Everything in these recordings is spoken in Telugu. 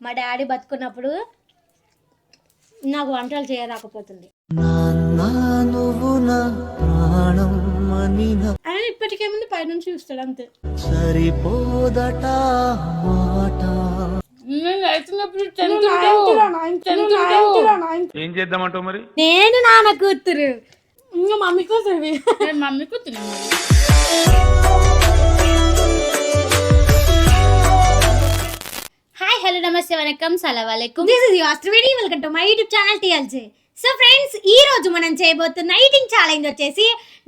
మా డాడీ బతుకున్నప్పుడు నాకు వంటలు చేయరాకపోతుంది. ఆయన ఇప్పటికేముంది పైనుంచి చూస్తాడు అంతే. సరిపోదట ఏం చేద్దామంటావు మరి? నేను నాన్న కూతురు, ఇంకా మమ్మీ కూతురు. మమ్మీ కూతురు. హాయ్ హలో నమస్తే వనకం సలాం అలైకుం. This is your Triveni. Welcome to my YouTube channel TLJ. So friends, ఈ రోజు మనం చేయబోతున్న ఈటింగ్ ఛాలెంజ్ వచ్చేసి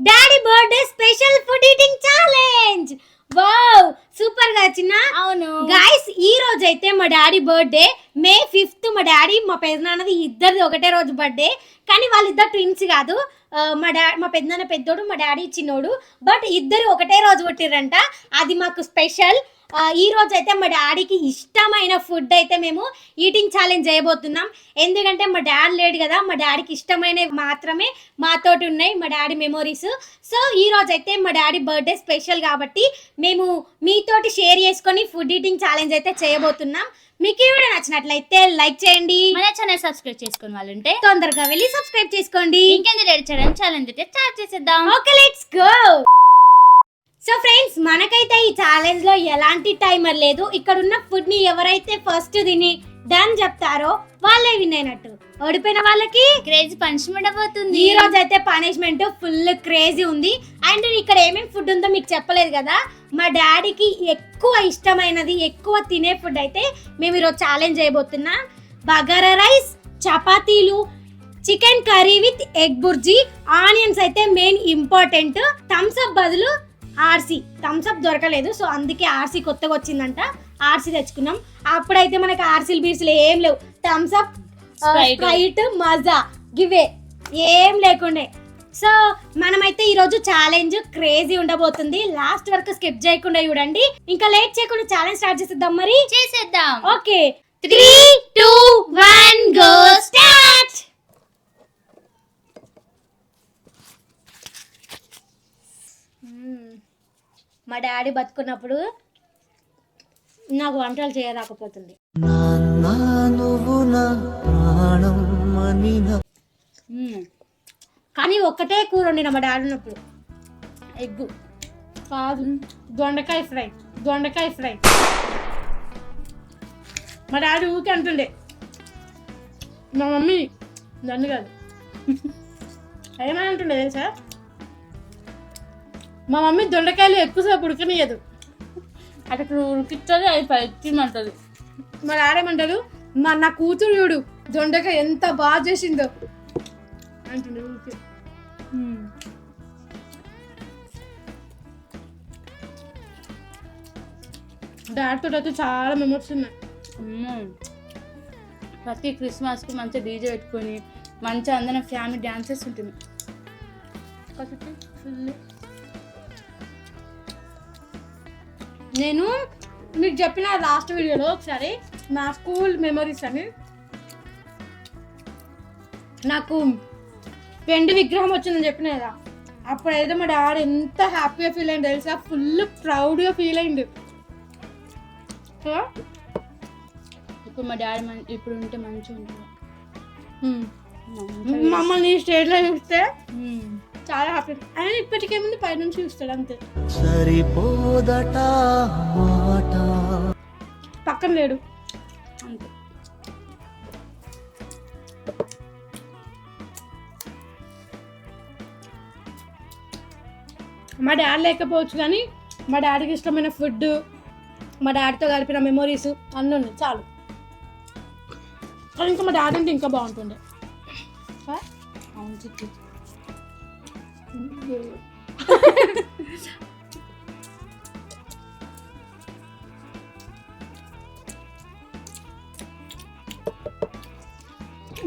daddy birthday special food eating challenge. Wow, super గా చిన్న. అవును గైస్, ఈ రోజు అయితే మా డాడీ బర్త్డే May 5th. మా డాడీ మా పెద్దనాన్నది ఇద్దరిది ఒకటే రోజు బర్త్డే, కానీ వాళ్ళిద్దరు ట్విన్స్ కాదు. మా పెద్దనాన్న పెద్దోడు, మా డాడీ చిన్నోడు, బట్ ఇద్దరు ఒకటే రోజు పుట్టిరంట. అది మాకు స్పెషల్. ఈ రోజు అయితే మా డాడీకి ఇష్టమైన ఫుడ్ అయితే మేము ఈటింగ్ ఛాలెంజ్ చేయబోతున్నాం. ఎందుకంటే మా డాడీ లేడు కదా, మా డాడీకి ఇష్టమైనవి మాత్రమే మాతోటి ఉన్నాయి, మా డాడీ మెమోరీస్. సో ఈ రోజు అయితే మా డాడీ బర్త్డే స్పెషల్ కాబట్టి మేము మీతోటి షేర్ చేసుకొని ఫుడ్ ఈటింగ్ ఛాలెంజ్ అయితే చేయబోతున్నాం. మీకు ఈ వీడియో నచ్చినట్లయితే లైక్ చేయండి, మన ఛానల్ సబ్స్క్రైబ్ చేసుకుని వాళ్ళు ఉంటే తొందరగా వెళ్ళి సబ్స్క్రైబ్ చేసుకోండి. ఇంకెందుకు రెడీ చేయడం ఛాలెంజ్ అయితే స్టార్ట్ చేసేద్దాం. Okay, let's go. So friends, మనకైతే ఈ ఛాలెంజ్ లో ఎలాంటి టైమర్ లేదు. ఇక్కడ ఉన్న ఫుడ్ ని ఎవరైతే ఫస్ట్ తిని డన్ చెప్తారో వాళ్ళే విన్ అయినట్టు. ఓడిపోయిన వాళ్ళకి క్రేజీ పనిష్మెంట్ అవబోతుంది. ఈ రోజు అయితే పనిష్మెంట్ ఫుల్ క్రేజీ ఉంది. అండ్ ఇక్కడ ఏమేమి ఫుడ్ ఉందో మీకు చెప్పలేదు కదా. మా డాడీకి ఎక్కువ ఇష్టమైనది, ఎక్కువ తినే ఫుడ్ అయితే మేము ఈరోజు ఛాలెంజ్ చేయబోతున్నా. బగారా రైస్, చపాతీలు, chicken curry with egg bhurji, onions అయితే మెయిన్ ఇంపార్టెంట్. థమ్స్ అప్ బదులు ఆర్సీ, థమ్స్ అప్ దొరకలేదు, సో అందుకే ఆర్సీ కొత్తగా వచ్చిందంట, ఆర్సీ తెచ్చుకున్నాం. అప్పుడైతే మనకి ఆర్సీలు బీర్సీలు ఏం లేవు. థమ్స్ అప్, స్ప్రైట్, మజా గివే ఏం లేకుండే. సో మనమైతే ఈరోజు ఛాలెంజ్ క్రేజీ ఉండబోతుంది. లాస్ట్ వరకు స్కిప్ చేయకుండా చూడండి. ఇంకా లేట్ చేయకుండా ఛాలెంజ్ స్టార్ట్ చేసేద్దాం. మరి చేసేద్దాం. Okay, 3, 2, 1 go start. మా డాడీ బతుకున్నప్పుడు నాకు వంటలు చేయరాకపోతుంది. కానీ ఒక్కటే కూర వండిన మా డాడీ ఉన్నప్పుడు, ఎగ్గు కాదు, దొండకాయ ఫ్రై. మా డాడీ ఊకే అంటుండే, మా మమ్మీ నన్ను కాదు ఏమని అంటుండే తెలుసా, మా మమ్మీ దొండకాయలు ఎక్కువసేపు ఉడకనియదు, అక్కడ ఉడికిస్తుంది, అది పచ్చిమంటది. మా డాడేమంటాడు, నా కూతురు చూడు దొండకాయ ఎంత బాగా చేసిందో అంటుండే ఊరికే. డాడీతో అయితే చాలా మెమరీస్ ఉన్నాయి. ప్రతి క్రిస్మస్కి మంచిగా డీజే పెట్టుకొని మంచిగా అందరం ఫ్యామిలీ డ్యాన్సెస్ ఉంటుంది. నేను మీకు చెప్పిన లాస్ట్ వీడియోలో ఒకసారి నా స్కూల్ మెమరీస్ అని, నాకు పెండి విగ్రహం వచ్చిందని చెప్పిన కదా, అప్పుడైతే మా డాడీ ఎంత హ్యాపీగా ఫీల్ అయింది తెలుసా, ఫుల్ ప్రౌడ్గా ఫీల్ అయింది. ఇప్పుడు మా డాడీ ఇప్పుడు ఉంటే మంచిగా ఉంటుంది. మమ్మల్ని స్టేజ్లో చూస్తే చాలా హ్యాపీ. ఆయన ఇప్పటికేముంది పైనుంచి చూస్తాడు అంతే. సరిపోదట పక్కన లేడు అంతే. మా డాడీ లేకపోవచ్చు కానీ మా డాడీకి ఇష్టమైన ఫుడ్, మా డాడీతో గడిపిన మెమొరీస్ అన్నీ ఉన్నాయి చాలు. కానీ ఇంకా మా డాడీ అంటే ఇంకా బాగుంటుండే. అవును చిట్టి.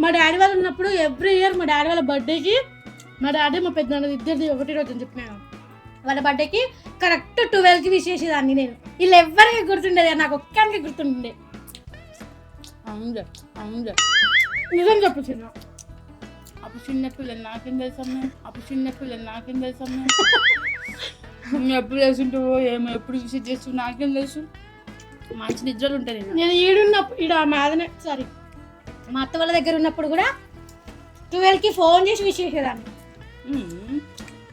మా డాడీ వాళ్ళు ఉన్నప్పుడు ఎవ్రీ ఇయర్ మా డాడీ వాళ్ళ బర్త్డేకి, మా డాడీ మా పెద్దనాన్న ఇద్దరిది ఒకటి రోజు అని చెప్పినాను, వాళ్ళ బర్త్డేకి కరెక్ట్ 12కి విష్ చేసేదాన్ని నేను. వీళ్ళు ఎవరికి గుర్తుండేది, నాకు ఒక్కరికి గుర్తుండే. అవును అవును, నిజం చెప్పు చిన్న. అప్పుడు చిన్నపిల్లలు నాకేం తెలుసమ్మా, నువ్వు ఎప్పుడు వేసుంటావో ఏమో, ఎప్పుడు విజిట్ చేస్తావు నాకేం తెలుసు. మంచి నిద్రలు ఉంటాయి నేను ఈడున్నప్పుడు ఈడ మాదనే సారీ మా అత్త వాళ్ళ దగ్గర ఉన్నప్పుడు కూడా 12కి ఫోన్ చేసి విష్ చేసేదాన్ని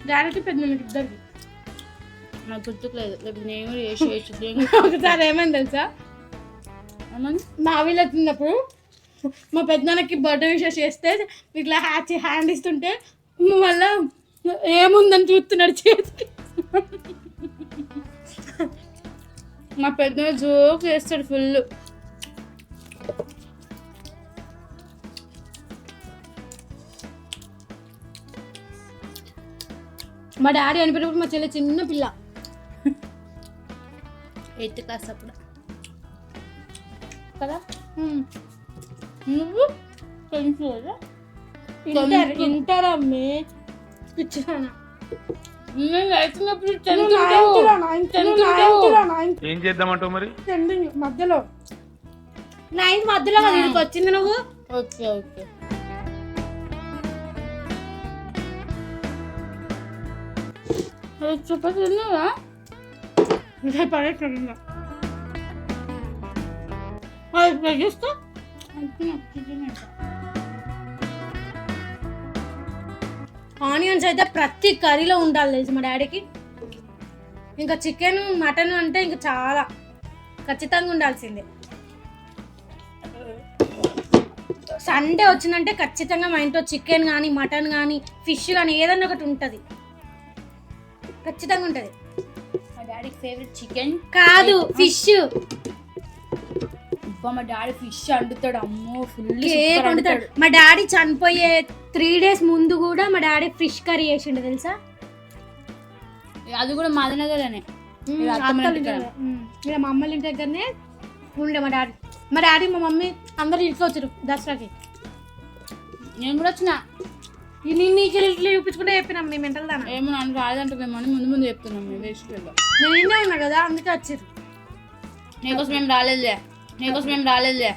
డాడీకి పెద్దమ్మకి ఇద్దరికి. నాకు గుర్తుకు లేదు, లేకపోతే నేను కూడా చేసి ఒకసారి ఏమైంది తెలుసా, మా వీళ్ళు ఉన్నప్పుడు మా పెద్దనాన్నకి బర్త్డే విషెస్ చేస్తే ఇట్లా హ్యాండ్ ఇస్తుంటే మళ్ళా ఏముందని చూస్తున్నాడు చేతికి. మా పెద్ద జోక్ చేస్తాడు ఫుల్. మా డాడీ అనిపోయినప్పుడు మా చెల్లి చిన్న పిల్ల 8th క్లాస్ అప్పుడు కదా. నువ్వు తెలుసు కదా, ఇంటర్ అమ్మే పిచ్చానా నేను అవుతున్నప్పుడు ఏం చేద్దామంటావు మరి? మధ్యలో 9th మధ్యలో కదా ఇక్కడికి వచ్చింది నువ్వు. Okay okay. చపాతి తిన్నావా? పడేస్తున్నా ఆనియన్స్ అయితే ప్రతి కర్రీలో ఉండాలి తెలుసు మా డాడీకి. ఇంకా చికెన్ మటన్ అంటే ఇంకా చాలా ఖచ్చితంగా ఉండాల్సిందే. సండే వచ్చిందంటే ఖచ్చితంగా మా ఇంట్లో చికెన్ కానీ మటన్ కానీ ఫిష్ కానీ ఏదన్నా ఒకటి ఉంటుంది, ఖచ్చితంగా ఉంటుంది. మా డాడీకి ఫేవరెట్ చికెన్ కాదు ఫిష్. మా డాడీ ఫిష్ వండుతాడు, అమ్మో ఫుల్ వండుతాడు. మా డాడీ చనిపోయే 3 days ముందు కూడా మా డాడీ ఫిష్ కర్రీ చేసిండు తెలుసా. అది కూడా మాదనగరనే, మా అమ్మల ఇంటి దగ్గరనే ఉండే మా డాడీ. మా డాడీ మా మమ్మీ అందరు ఇంట్లో వచ్చారు దసరాకి. నేను కూడా వచ్చిన నీకు ఇట్లా చూపించుకుంటే చెప్పినాం మేము మెంటల్ దానా. ఏమో నన్ను రాదంటే మేము అని ముందు ముందు చెప్తున్నాం మేము వేసుకెళ్ళా. నేను ఇంటే ఉన్నా కదా అందుకే వచ్చారు. నీకోసం మేము రాలేదులే, నీకోసం మేము రాలేదులే.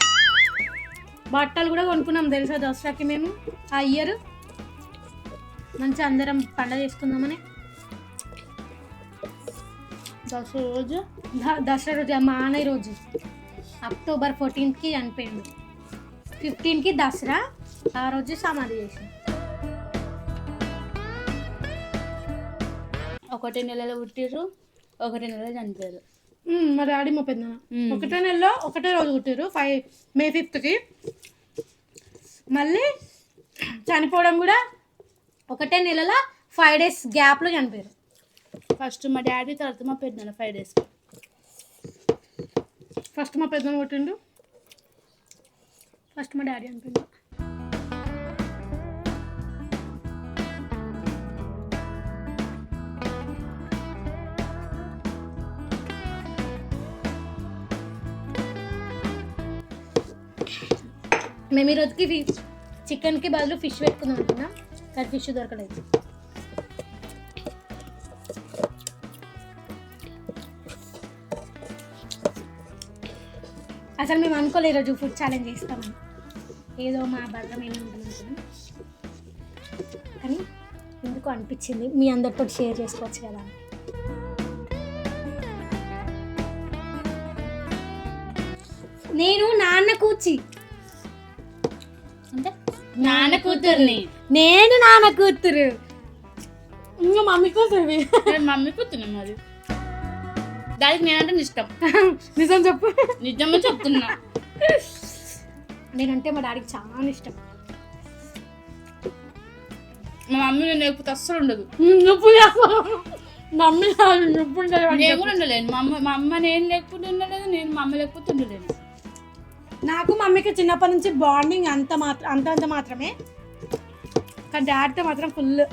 బట్టలు కూడా కొనుక్కున్నాం తెలుసా దసరాకి మేము. ఆ ఇయర్ మంచిగా అందరం పండగ చేసుకుందామని. దసరా రోజు మా అన్నయ్య రోజు October 14th చనిపోయింది, 15కి దసరా. ఆ రోజు సమాధి చేసాం. 1 నెలలో పుట్టిర్రు, 1 నెలలో చనిపోయారు. మా డాడీ మా పెద్ద 1 నెలలో 1 రోజు పుట్టారు, May 5th. మళ్ళీ చనిపోవడం కూడా 1 నెలలో 5 days గ్యాప్లో చనిపోయారు. ఫస్ట్ మా డాడీ, తర్వాత మా పెద్దనాన్న 5 days. ఫస్ట్ మా పెద్దనాన్న పుట్టిండు, ఫస్ట్ మా డాడీ చనిపోయిండు. మేము ఈ రోజుకి చికెన్కి బదులు ఫిష్ పెట్టుకుందాం అనుకున్నాం, కానీ ఫిష్ దొరకలేదు. అసలు మేము అనుకోలేదు ఈరోజు ఫుడ్ ఛాలెంజ్ చేస్తామని. ఏదో మా బలమైన ఉంటుంది కానీ ఎందుకు అనిపించింది మీ అందరితో షేర్ చేసుకోవచ్చు కదా. నేను నాన్న కూర్చి అంటే నాన్న కూతుర్ని, నేను నాన్న కూతురు, ఇంకా మమ్మీ కూతురు. మమ్మీ కూతురు మరి. దానికి నేనంటే ఇష్టం. నిజం చెప్పు. నిజమే చెప్తున్నా. నేనంటే మా డాడీకి చాలా ఇష్టం. మా మమ్మీ నేను లేకపోతే అస్సలు ఉండదు. మమ్మీ నొప్పి నేను కూడా ఉండలేను. మా అమ్మ నేను లేకపోతే ఉండలేదు, నేను మా అమ్మ లేకపోతే ఉండలేను. నాకు మమ్మీకి చిన్నప్పటి నుంచి బాండింగ్ అంత మాత్రమే, కానీ డాడీతో మాత్రం ఫుల్.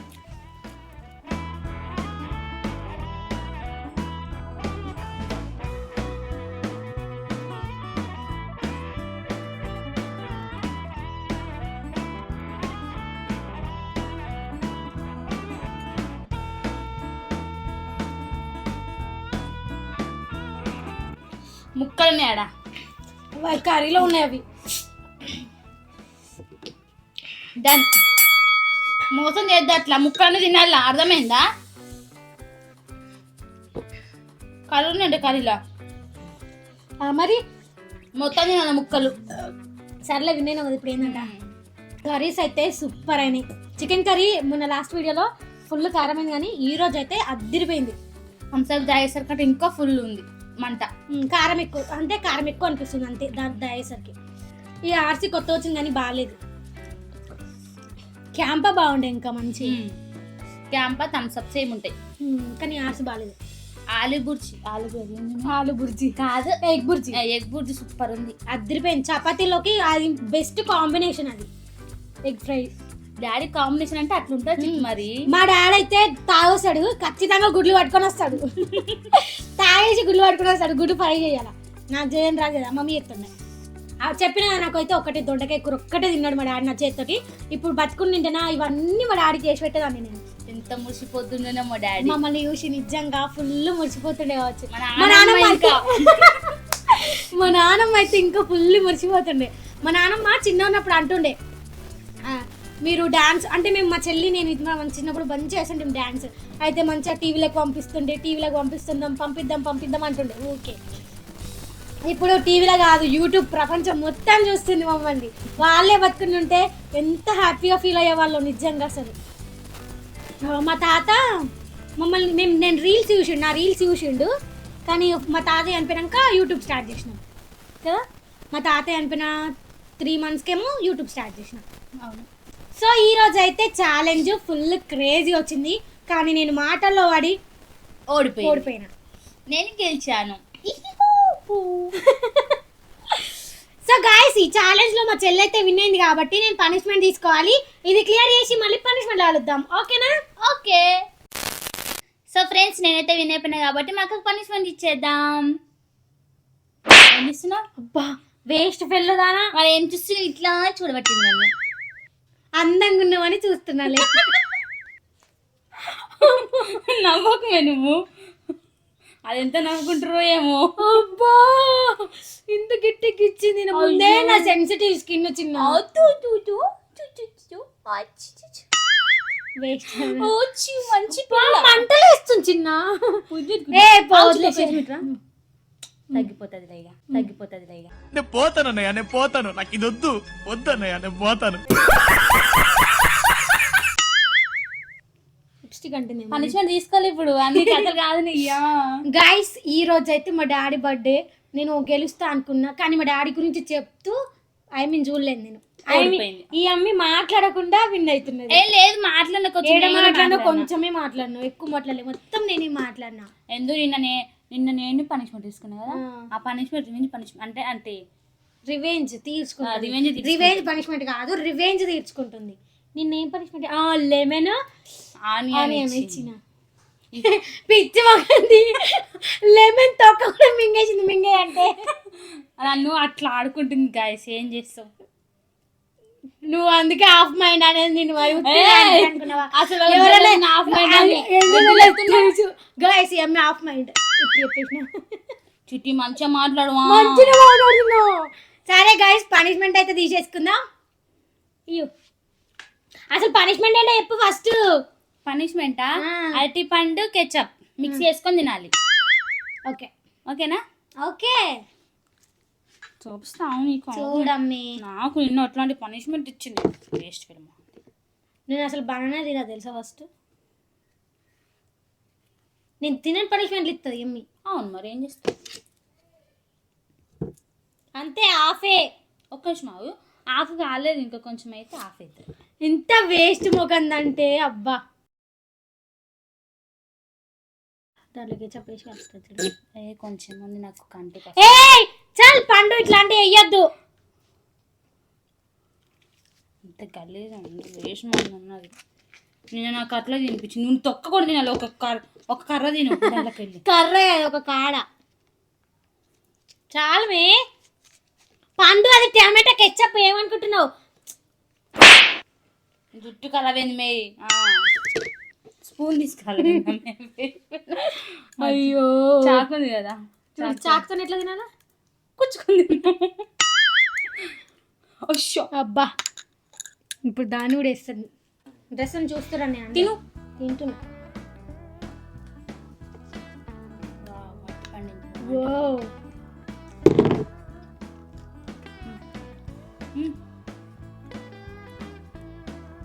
ముక్కలున్నాయి ఆడ, కర్రీలో ఉన్నాయి అవి. డన్. మోసం చేద్దా అట్లా, ముక్కలు తినాలా, అర్థమైందా? కర్రీ ఉన్నాయండి, కర్రీలో మరి మొత్తం తినాలి ముక్కలు. సర్లే విన్నాను కదా ఇప్పుడు ఏంటంట కర్రీస్ అయితే సూపర్ అయినాయి. చికెన్ కర్రీ మొన్న లాస్ట్ వీడియోలో ఫుల్ కారమైంది కానీ ఈ రోజు అయితే అద్దిరిపోయింది. హంసలు దాయేసరికి ఇంకా ఫుల్ ఉంది మంట. కారం ఎక్కువ అంటే కారం ఎక్కువ అనిపిస్తుంది అంతే దాని దాయేసరికి. ఈ ఆర్సీ కొత్త వచ్చింది కానీ బాగాలేదు. క్యాంపా బాగుండే ఇంకా మంచి క్యాంపా థమ్స్అప్ సేమ్ ఉంటాయి కానీ ఆర్సీ బాగాలేదు. ఆలు బుర్జీ కాదు egg bhurji. Egg bhurji super ఉంది, అద్దరిపోయింది. చపాతీలోకి అది బెస్ట్ కాంబినేషన్ అది ఎగ్ ఫ్రై. డాడీ కాంబినేషన్ అంటే అట్లుంటుంది మరి. మా డాడీ అయితే తాగొస్తాడు ఖచ్చితంగా గుడ్లు పట్టుకొని వస్తాడు. తాగేసి గుడ్లు పట్టుకొని వస్తాడు. గుడ్డు ఫ్రై చేయాల నాకు చేయని రాదు కదా మమ్మీ చెప్తుండే. చెప్పిన నాకైతే ఒకటి దొండకాయ కూర ఒక్కటే తిన్నాడు మా డాడీ నా చేతితోటి. ఇప్పుడు బతుకుని తింటేనా ఇవన్నీ మా డాడీ చేసి పెట్టేదాన్ని నేను. ఎంత మురిసిపోతుండే మా డాడీ మమ్మల్ని చూసి నిజంగా ఫుల్ మురిసిపోతుండే కావచ్చు. మా నాన్నమ్మ అయితే ఇంకా ఫుల్ మురిసిపోతుండే. మా నాన్నమ్మ చిన్న ఉన్నప్పుడు అంటుండే మీరు డాన్స్ అంటే మేము మా చెల్లి నేను చిన్నప్పుడు మంచిగా చేస్తుంటాం డాన్స్. అయితే మంచిగా టీవీలోకి పంపిద్దాం అంటుండే ఓకే. ఇప్పుడు టీవీలో కాదు యూట్యూబ్ ప్రపంచం మొత్తం చూస్తుంది మమ్మల్ని. వాళ్ళే బతుకుని ఉంటే ఎంత హ్యాపీగా ఫీల్ అయ్యే వాళ్ళు నిజంగా. అసలు మా తాత మమ్మల్ని నేను నా రీల్స్ చూసిండు కానీ మా తాతయ్య చనిపోయినాక యూట్యూబ్ స్టార్ట్ చేసినాం కదా. మా తాతయ్య చనిపోయిన 3 monthsకేమో యూట్యూబ్ స్టార్ట్ చేసినాం. అవును. సో ఈ రోజు అయితే ఛాలెంజ్ ఫుల్ క్రేజీ వచ్చింది కానీ నేను మాటల్లో పడి ఓడిపోయినా. నేను గెలిచాను. సో గాయ్స్ ఈ ఛాలెంజ్ లో మా చెల్లి అయితే విన్ అయింది కాబట్టి నేను పనిష్మెంట్ తీసుకోవాలి. ఇది క్లియర్ చేసి మళ్ళీ పనిష్మెంట్ కలుద్దాం ఓకేనా? ఓకే. సో ఫ్రెండ్స్ నేనైతే విన్ అయిపోయినా కాబట్టి మాకు పనిష్మెంట్ ఇచ్చేద్దాం. ఏం ఇస్తున్నావు? అబ్బా వేస్ట్ ఫెల్లోదానా. మరి ఏం చూస్తున్నా ఇట్లా చూడబట్టింది నన్ను. అందంగా ఉన్నావని చూస్తున్నాలే. నవ్వకమే నువ్వు, అదెంత నవ్వుకుంటారో ఏమో. అబ్బా ఇంత గట్టికి ఇచ్చింది ముందే నా సెన్సిటివ్ స్కిన్ చిన్న. మంచి మంటలు వేస్తుంది చిన్న. తగ్గిపోతుంది లేగా. నేను పోతాను అన్నయ్య, నేను పోతాను. నాకు ఇది వద్దు అన్నయ్య, నేను పోతాను. పనిష్మెంట్ తీసుకోవాలి ఇప్పుడు, అన్ని కథలు కాదు నీయా. గైస్ ఈ రోజు అయితే మా డాడీ బర్త్డే. నేను గెలుస్తా అనుకున్నా కానీ మా డాడీ గురించి చెప్తూ చూడలేదు నేను. ఈ అమ్మి మాట్లాడకుండా విన్ అవుతున్నది. లేదు మాట్లాడినా కొంచెమే మాట్లాడినా, ఎక్కువ మాట్లాడలేదు. మొత్తం నేనే మాట్లాడినా. ఎందుకు నిన్న నేను పనిష్మెంట్ తీసుకున్నా కదా. ఆ పనిష్మెంట్ అంటే రివెంజ్ తీసుకుంటుంది. రివెంజ్ పనిష్మెంట్ కాదు, రివెంజ్ తీర్చుకుంటుంది. నిన్నేం పనిష్మెంట్? లెమన్ ఆనియన్ ఇచ్చిన. పిచ్చి మొక్కంది. లెమన్ తొక్క కూడా మింగేసింది. మింగే అంటే నన్ను అట్లా ఆడుకుంటుంది గాయస్. ఏం చేస్తావు నువ్వు? అందుకే హాఫ్ మైండ్ అనేది నేను అసలు హాఫ్ మైండ్ ఇప్పుడు చెప్పేసిన. చుట్టి మంచిగా మాట్లాడు. సరే గైస్ పనిష్మెంట్ అయితే తీసేసుకుందాం. అసలు పనిష్మెంట్ అంటే చెప్పు ఫస్ట్. పనిష్మెంటా? అరటి పండు కెచప్ మిక్స్ చేసుకొని తినాలి. ఓకేనా? ఓకే చూపిస్తాను నీకు. చూడమ్మి నాకు నిన్న అట్లాంటి పనిష్మెంట్ ఇచ్చింది. Waste film. నేను అసలు బనానా తినా తెలుసా ఫస్ట్. నేను తినని పనిష్మెంట్లు ఇస్తుంది ఎమ్మి. అవును మరి ఏం చేస్తావు? అంతే ఆఫే. ఒక్క నిమిషం ఆఫ్ కాలేదు, ఇంకా కొంచెం అయితే ఆఫ్ అవుతుంది. ఎంత వేస్ట్ మొకందంటే అబ్బా. దాంట్లోకి చెప్పేసి వస్తుంది. కొంచెం ఉంది నాకు కంటికి. చల్ పండు ఇట్లాంటివి వేయద్దు. ఇంత గలీజ్ వేస్ట్ మంది ఉన్నది. నేను నాకు అట్లా తినిపించింది. నువ్వు తొక్క కూడా తినాలి. ఒక కర్ర తిను. వెళ్ళి కర్ర ఒక కాడ చాలమే. పండు అది టమాటా కెచ్చప్ ఏమనుకుంటున్నావు? జుట్టు కలవేంది మే. స్పూన్ తీసుకురాలి. అయ్యో చాకుంది కదా, చాకుతో ఎట్లా తినాలా? కూర్చుకుంది. అబ్బా ఇప్పుడు దాన్ని కూడా వేస్తుంది. డ్రెస్ చూస్తున్నా నేను. తింటున్నా.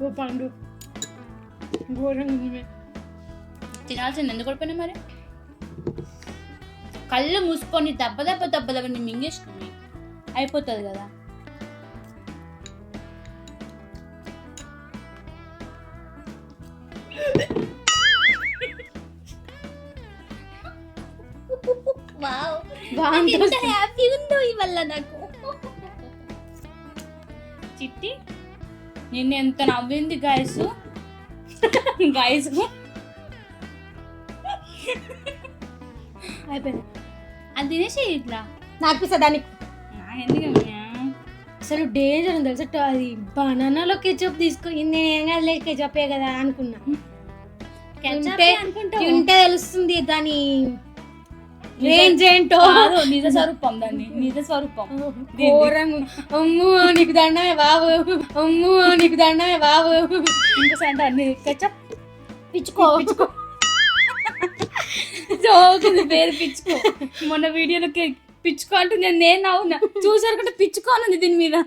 ఓ పండు ఘోరంగా ఉంది. తినాల్సింది ఎందుకు పడిపోయినా మరి? కళ్ళు మూసుకొని దెబ్బ దెబ్బ దెబ్బ దెబ్బ మింగేసుకుని అయిపోతుంది కదా. హ్యాపీ ఉందో ఇవల్ల నాకు. చిట్టి నిన్న ఎంత నవ్వింది గాయస్ గాయస్. అయిపోయింది. అది తినేసి ఇట్లా నాకు దానికి ఎందుకమ్మా అసలు డేంజర్ ఉంది తెలుసా. అది బనానాలో కెచప్ తీసుకో, నేను ఏం కాదులే కెచపే కదా అనుకున్నా. తింటే తెలుస్తుంది దాని రేంజ్ ఏంటో. నిజ స్వరూపం, దాన్ని నిజ స్వరూపం. ఘోరంగా. అమ్మో నీకు దండమే బాబు, అమ్మో నీకు దండమే బాబు. ఇంకోసారి అన్ని కెచప్ పిచ్చుకో జోకుంది పేరు పిచ్చుకో. మొన్న వీడియోలోకి పిచ్చుకో అంటుంది, నేను అవునా చూసారు పిచ్చుకో అన్నది దీని మీద.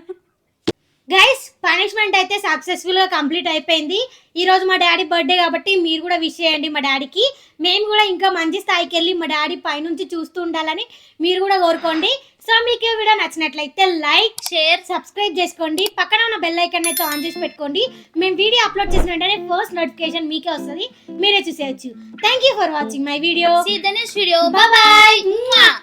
గైస్ పనిష్మెంట్ అయితే సక్సెస్ఫుల్ గా కంప్లీట్ అయిపోయింది. ఈ రోజు మా డాడీ బర్త్డే కాబట్టి మీరు కూడా విష్ చేయండి మా డాడీకి. మేము కూడా ఇంకా మంచి స్థాయికి వెళ్ళి మా డాడీ పైనుంచి చూస్తూ ఉండాలని మీరు కూడా కోరుకోండి. సో మీకు ఈ వీడియో నచ్చినట్లయితే లైక్, షేర్, సబ్స్క్రైబ్ చేసుకోండి. పక్కన ఉన్న బెల్ ఐకాన్ అయితే ఆన్ చేసి పెట్టుకోండి. మేము వీడియో అప్లోడ్ చేసిన వెంటనే ఫస్ట్ నోటిఫికేషన్ మీకే వస్తుంది, మీరే చూసేయచ్చు. Thank you for watching my video. See you in the next video. Bye bye.